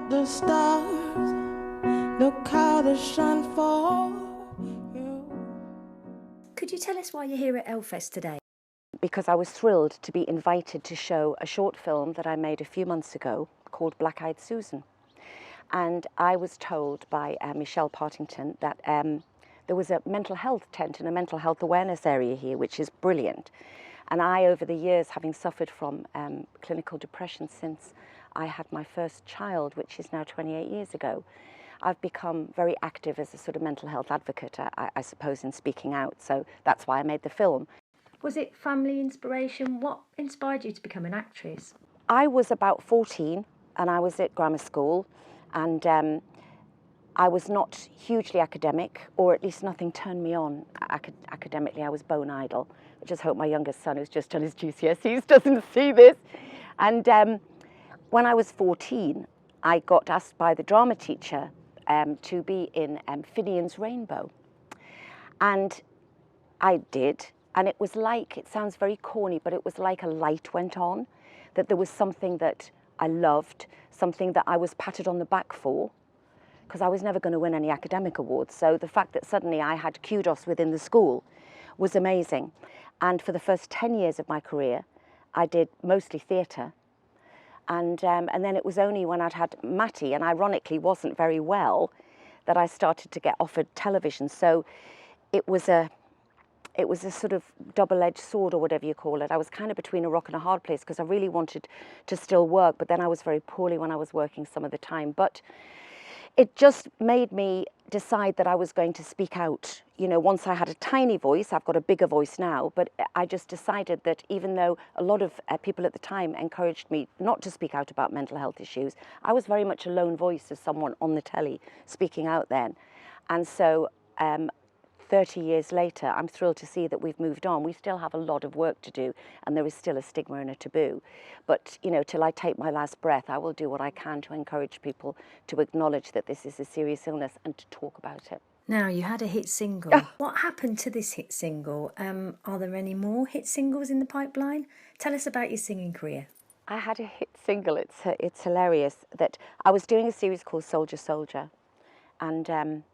the stars, look how they shine for you. Could you tell us why you're here at Elfest today? Because I was thrilled to be invited to show a short film that I made a few months ago called Black Eyed Susan. And I was told by Michelle Partington that there was a mental health tent and a mental health awareness area here, which is brilliant. And I, over the years, having suffered from clinical depression since I had my first child, which is now 28 years ago, I've become very active as a sort of mental health advocate, I suppose, in speaking out. So that's why I made the film. Was it family inspiration? What inspired you to become an actress? I was about 14 and I was at grammar school, and I was not hugely academic, or at least nothing turned me on academically. I was bone idle. I just hope my youngest son, who's just done his GCSEs, doesn't see this. And when I was 14, I got asked by the drama teacher to be in Finian's Rainbow. And I did. And it was like, it sounds very corny, but it was like a light went on, that there was something that I loved, something that I was patted on the back for, because I was never going to win any academic awards. So the fact that suddenly I had kudos within the school was amazing. And for the first 10 years of my career, I did mostly theatre. And then it was only when I'd had Matty, and ironically wasn't very well, that I started to get offered television. So it was a sort of double-edged sword, or whatever you call it. I was kind of between a rock and a hard place, because I really wanted to still work, but then I was very poorly when I was working some of the time. But it just made me decide that I was going to speak out. You know, once I had a tiny voice, I've got a bigger voice now, but I just decided that even though a lot of people at the time encouraged me not to speak out about mental health issues, I was very much a lone voice as someone on the telly speaking out then. And so 30 years later, I'm thrilled to see that we've moved on. We still have a lot of work to do, and there is still a stigma and a taboo. But, you know, till I take my last breath, I will do what I can to encourage people to acknowledge that this is a serious illness and to talk about it. Now, you had a hit single. What happened to this hit single? Are there any more hit singles in the pipeline? Tell us about your singing career. I had a hit single. It's hilarious that I was doing a series called Soldier Soldier, and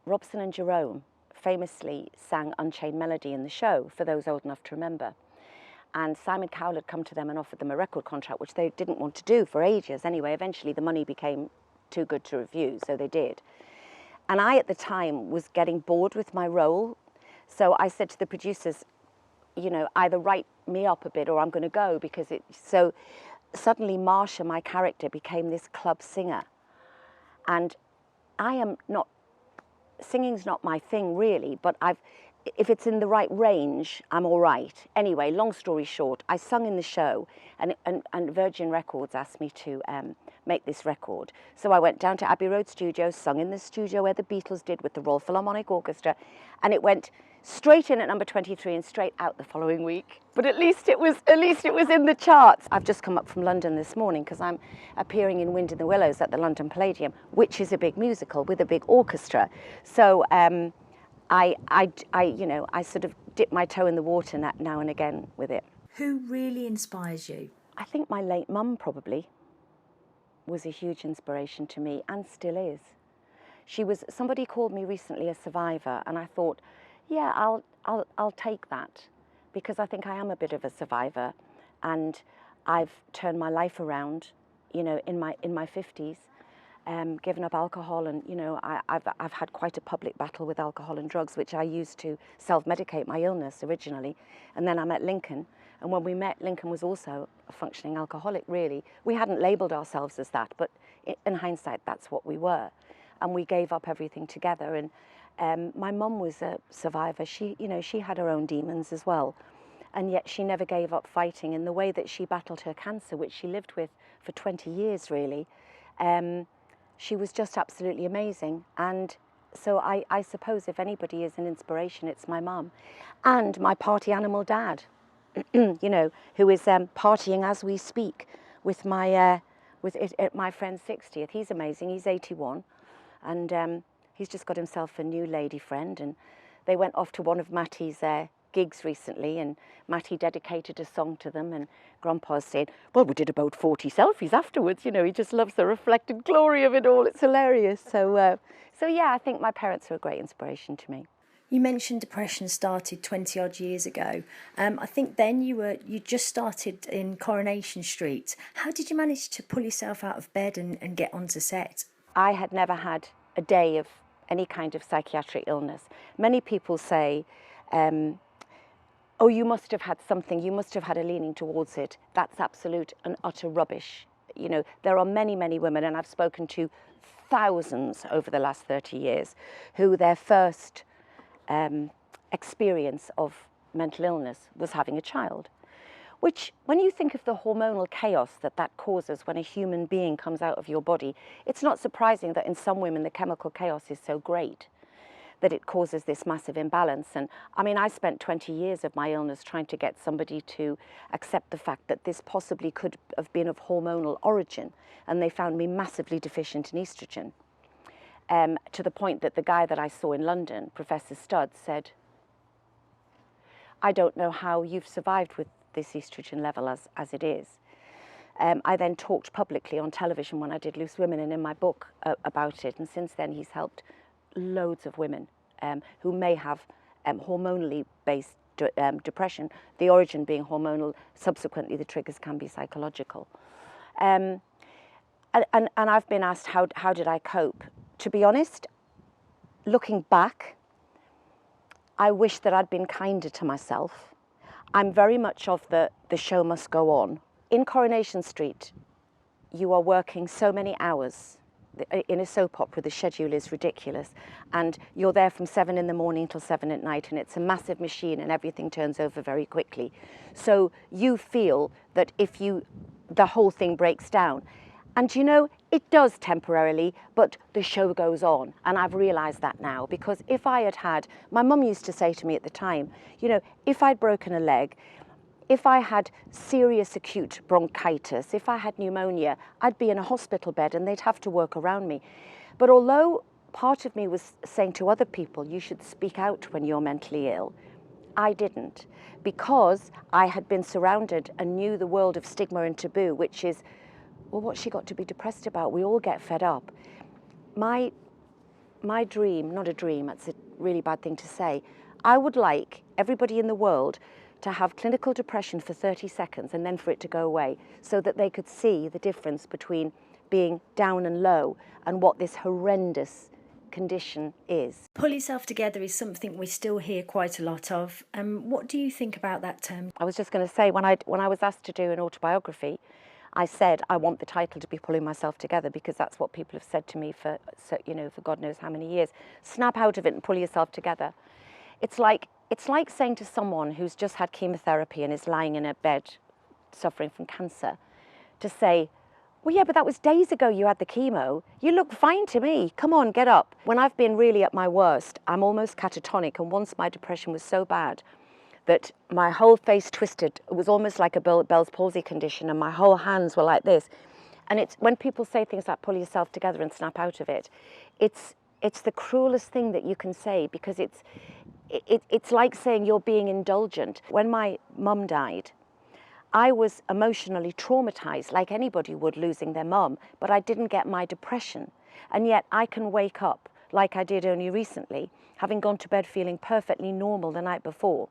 Robson and Jerome famously sang Unchained Melody in the show, for those old enough to remember. And Simon Cowell had come to them and offered them a record contract, which they didn't want to do for ages. Anyway, eventually the money became too good to refuse, so they did. And I, at the time, was getting bored with my role. So I said to the producers, you know, either write me up a bit or I'm going to go, because so suddenly Marsha, my character, became this club singer. And I am not, singing's not my thing really, but if it's in the right range, I'm all right. Anyway, long story short, I sung in the show, and Virgin Records asked me to make this record. So I went down to Abbey Road Studios, sung in the studio where the Beatles did with the Royal Philharmonic Orchestra, and it went straight in at number 23 and straight out the following week. But at least it was in the charts. I've just come up from London this morning because I'm appearing in Wind in the Willows at the London Palladium, which is a big musical with a big orchestra. So I sort of dip my toe in the water now and again with it. Who really inspires you? I think my late mum probably was a huge inspiration to me, and still is. Somebody called me recently a survivor, and I thought, yeah, I'll take that, because I think I am a bit of a survivor, and I've turned my life around, you know, in my 50s. Given up alcohol, and you know, I've had quite a public battle with alcohol and drugs, which I used to self-medicate my illness originally. And then I met Lincoln, and when we met, Lincoln was also a functioning alcoholic. Really, we hadn't labelled ourselves as that, but in hindsight, that's what we were. And we gave up everything together. And my mum was a survivor. She had her own demons as well, and yet she never gave up fighting. In the way that she battled her cancer, which she lived with for 20 years, really. She was just absolutely amazing. And so I suppose if anybody is an inspiration, it's my mum. And my party animal dad, you know, who is partying as we speak with my friend's 60th. He's amazing. He's 81. And he's just got himself a new lady friend. And they went off to one of Matty's gigs recently, and Matty dedicated a song to them, and Grandpa's saying, well, we did about 40 selfies afterwards, you know, he just loves the reflected glory of it all, it's hilarious. So yeah, I think my parents are a great inspiration to me. You mentioned depression started 20 odd years ago. I think then you just started in Coronation Street. How did you manage to pull yourself out of bed and get onto set? I had never had a day of any kind of psychiatric illness. Many people say, oh, you must have had something, you must have had a leaning towards it. That's absolute and utter rubbish. You know, there are many, many women, and I've spoken to thousands over the last 30 years, who their first experience of mental illness was having a child. Which, when you think of the hormonal chaos that causes when a human being comes out of your body, it's not surprising that in some women the chemical chaos is so great that it causes this massive imbalance. And I mean, I spent 20 years of my illness trying to get somebody to accept the fact that this possibly could have been of hormonal origin, and they found me massively deficient in estrogen. To the point that the guy that I saw in London, Professor Studd, said, I don't know how you've survived with this estrogen level as it is. I then talked publicly on television when I did Loose Women and in my book about it, and since then he's helped loads of women who may have hormonally based depression, the origin being hormonal, subsequently the triggers can be psychological. And I've been asked how did I cope? To be honest, looking back, I wish that I'd been kinder to myself. I'm very much of the show must go on. In Coronation Street, you are working so many hours. In a soap opera, the schedule is ridiculous. And you're there from 7 in the morning till 7 at night, and it's a massive machine and everything turns over very quickly. So you feel that if the whole thing breaks down. And you know, it does temporarily, but the show goes on. And I've realised that now, because if I had, my mum used to say to me at the time, you know, if I'd broken a leg, if I had serious acute bronchitis, if I had pneumonia, I'd be in a hospital bed and they'd have to work around me. But although part of me was saying to other people, you should speak out when you're mentally ill, I didn't, because I had been surrounded and knew the world of stigma and taboo, which is, well, what's she got to be depressed about? We all get fed up. My dream, not a dream, that's a really bad thing to say, I would like everybody in the world to have clinical depression for 30 seconds and then for it to go away, so that they could see the difference between being down and low and what this horrendous condition is. Pull yourself together is something we still hear quite a lot of. What do you think about that term? I was just going to say, when I was asked to do an autobiography, I said I want the title to be Pulling Myself Together, because that's what people have said to me for God knows how many years. Snap out of it and pull yourself together. It's like saying to someone who's just had chemotherapy and is lying in a bed suffering from cancer, to say, well, yeah, but that was days ago you had the chemo. You look fine to me. Come on, get up. When I've been really at my worst, I'm almost catatonic. And once my depression was so bad that my whole face twisted. It was almost like a Bell's palsy condition, and my whole hands were like this. And it's when people say things like pull yourself together and snap out of it, it's the cruelest thing that you can say, because it's like saying you're being indulgent. When my mum died, I was emotionally traumatized, like anybody would losing their mum, but I didn't get my depression. And yet I can wake up, like I did only recently, having gone to bed feeling perfectly normal the night before,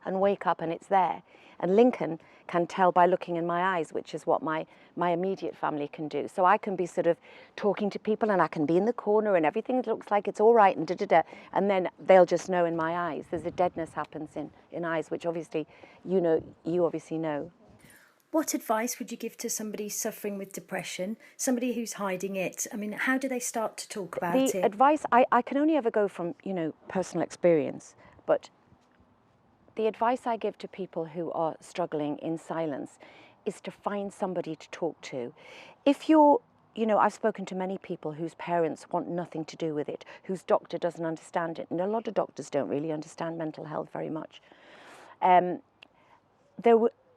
and wake up and it's there. And Lincoln can tell by looking in my eyes, which is what my immediate family can do. So I can be sort of talking to people and I can be in the corner and everything looks like it's all right and da-da-da. And then they'll just know in my eyes. There's a deadness happens in eyes, which obviously, you obviously know. What advice would you give to somebody suffering with depression, somebody who's hiding it? I mean, how do they start to talk about it? The advice, I can only ever go from, personal experience, but the advice I give to people who are struggling in silence is to find somebody to talk to. If you're, I've spoken to many people whose parents want nothing to do with it, whose doctor doesn't understand it, and a lot of doctors don't really understand mental health very much.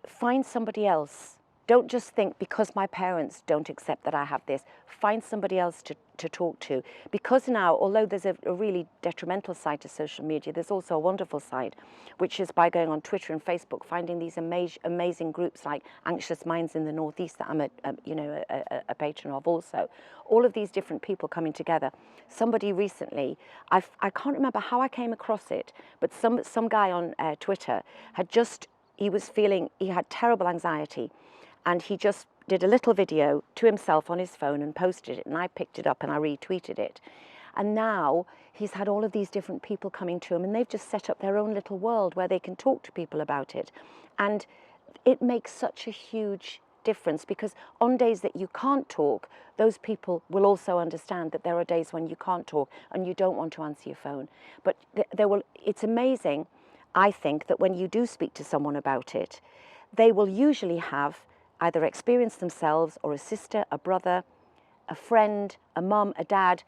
Find somebody else don't just think because my parents don't accept that I have this, find somebody else to talk to. Because now, although there's a really detrimental side to social media, there's also a wonderful side, which is by going on Twitter and Facebook, finding these amazing groups like Anxious Minds in the Northeast that I'm a patron of also. All of these different people coming together. Somebody recently, I can't remember how I came across it, but some guy on Twitter he had terrible anxiety, and he just did a little video to himself on his phone and posted it, and I picked it up and I retweeted it. And now he's had all of these different people coming to him, and they've just set up their own little world where they can talk to people about it. And it makes such a huge difference, because on days that you can't talk, those people will also understand that there are days when you can't talk and you don't want to answer your phone. But it's amazing, I think, that when you do speak to someone about it, they will usually have either experienced themselves, or a sister, a brother, a friend, a mum, a dad.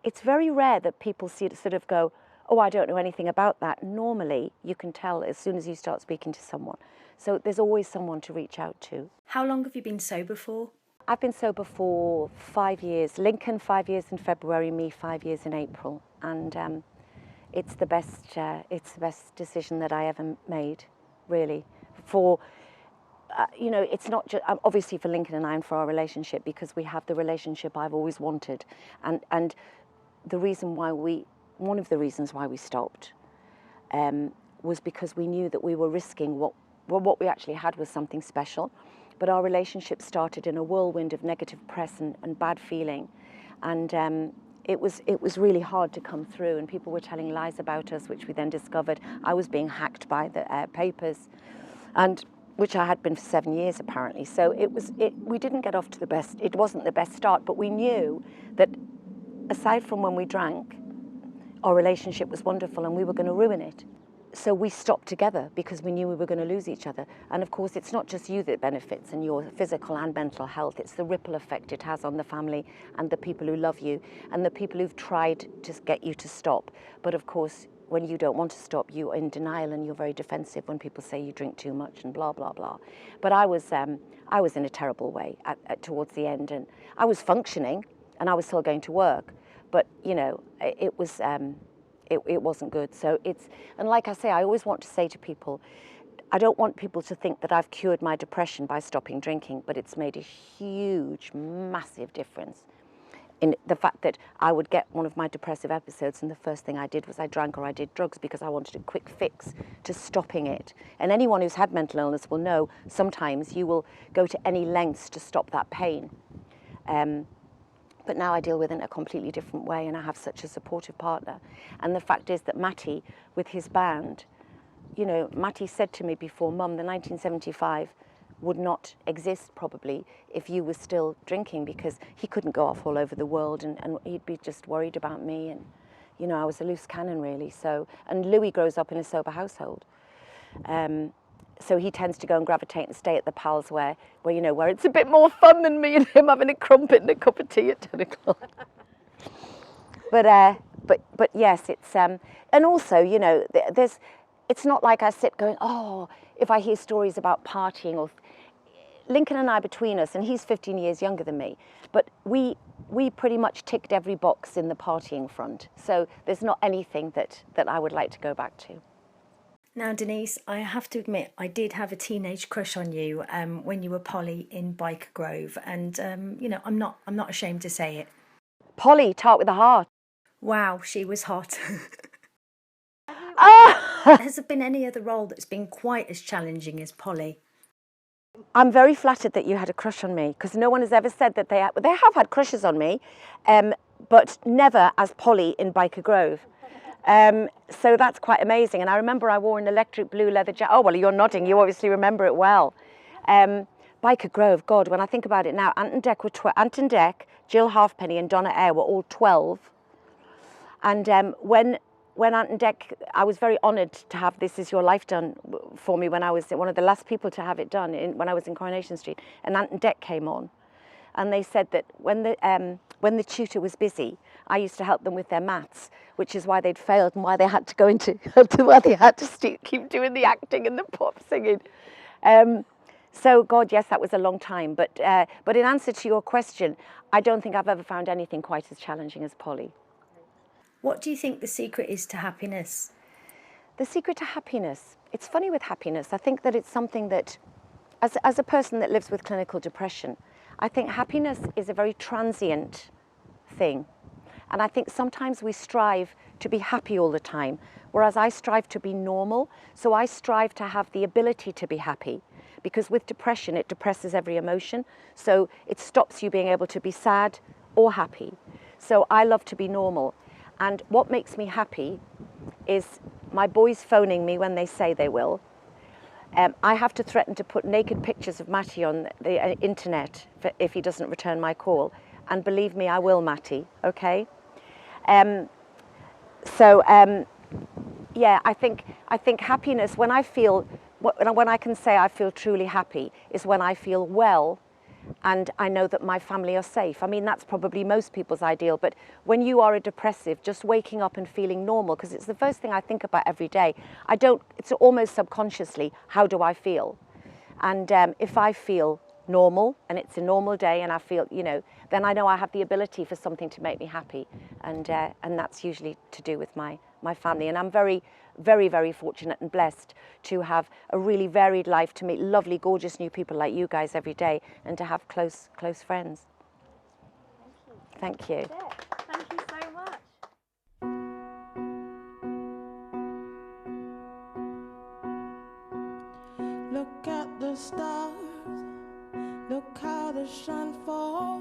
It's very rare that people sort of go, oh, I don't know anything about that. Normally, you can tell as soon as you start speaking to someone. So there's always someone to reach out to. How long have you been sober for? I've been sober for 5 years. Lincoln 5 years in February, me 5 years in April. And it's the best decision that I ever made, really. It's not just obviously for Lincoln and I, and for our relationship, because we have the relationship I've always wanted, and one of the reasons why we stopped was because we knew that we were risking what we actually had was something special, but our relationship started in a whirlwind of negative press and bad feeling, and it was really hard to come through, and people were telling lies about us, which we then discovered. I was being hacked by the papers, and which I had been for 7 years apparently. So we didn't get off to it wasn't the best start, but we knew that aside from when we drank, our relationship was wonderful and we were going to ruin it. So we stopped together because we knew we were going to lose each other. And of course, it's not just you that benefits and your physical and mental health, it's the ripple effect it has on the family and the people who love you and the people who've tried to get you to stop. But of course, when you don't want to stop, you're in denial and you're very defensive when people say you drink too much and blah, blah, blah. But I was in a terrible way towards the end, and I was functioning and I was still going to work. But, it wasn't good. So and like I say, I always want to say to people, I don't want people to think that I've cured my depression by stopping drinking, but it's made a huge, massive difference in the fact that I would get one of my depressive episodes and the first thing I did was I drank or I did drugs because I wanted a quick fix to stopping it. And anyone who's had mental illness will know sometimes you will go to any lengths to stop that pain. But now I deal with it in a completely different way, and I have such a supportive partner. And the fact is that Matty, with his band, Matty said to me before, Mum, the 1975 would not exist probably if you were still drinking, because he couldn't go off all over the world and he'd be just worried about me, and I was a loose cannon really. So, and Louis grows up in a sober household, so he tends to go and gravitate and stay at the pals where it's a bit more fun than me and him having a crumpet and a cup of tea at 10 o'clock. But yes, it's and also it's not like I sit going, oh, if I hear stories about partying, or Lincoln and I between us, and he's 15 years younger than me, but we pretty much ticked every box in the partying front. So there's not anything that I would like to go back to. Now, Denise, I have to admit, I did have a teenage crush on you when you were Polly in Biker Grove, and I'm not ashamed to say it. Polly, tart with a heart. Wow, she was hot. Ah! Has there been any other role that's been quite as challenging as Polly? I'm very flattered that you had a crush on me, because no one has ever said that they have had crushes on me, but never as Polly in Biker Grove. So that's quite amazing. And I remember I wore an electric blue leather jacket. Oh, well, you're nodding. You obviously remember it well. Biker Grove, God, when I think about it now, Anton Deck, Jill Halfpenny and Donna Eyre were all 12. And when Anton Deck, I was very honoured to have This Is Your Life done for me when I was one of the last people to have it done when I was in Coronation Street. And Anton Deck came on. And they said that when the tutor was busy, I used to help them with their maths, which is why they'd failed and why they had to why they had to keep doing the acting and the pop singing. So, God, yes, that was a long time. But in answer to your question, I don't think I've ever found anything quite as challenging as Polly. What do you think the secret is to happiness? The secret to happiness. It's funny with happiness. I think that it's something that, as a person that lives with clinical depression, I think happiness is a very transient thing. And I think sometimes we strive to be happy all the time, whereas I strive to be normal. So I strive to have the ability to be happy, because with depression, it depresses every emotion. So it stops you being able to be sad or happy. So I love to be normal. And what makes me happy is my boys phoning me when they say they will. I have to threaten to put naked pictures of Matty on the internet if he doesn't return my call. And believe me, I will, Matty, okay? Yeah, I think happiness, when I can say I feel truly happy, is when I feel well and I know that my family are safe. I mean, that's probably most people's ideal, but when you are a depressive, just waking up and feeling normal, because it's the first thing I think about every day, it's almost subconsciously, how do I feel? And if I feel normal and it's a normal day and I feel, then I know I have the ability for something to make me happy. And that's usually to do with my family. And I'm very, very, very fortunate and blessed to have a really varied life, to meet lovely, gorgeous new people like you guys every day, and to have close friends. Thank you. Thank you so much. Look at the stars, look how they shine for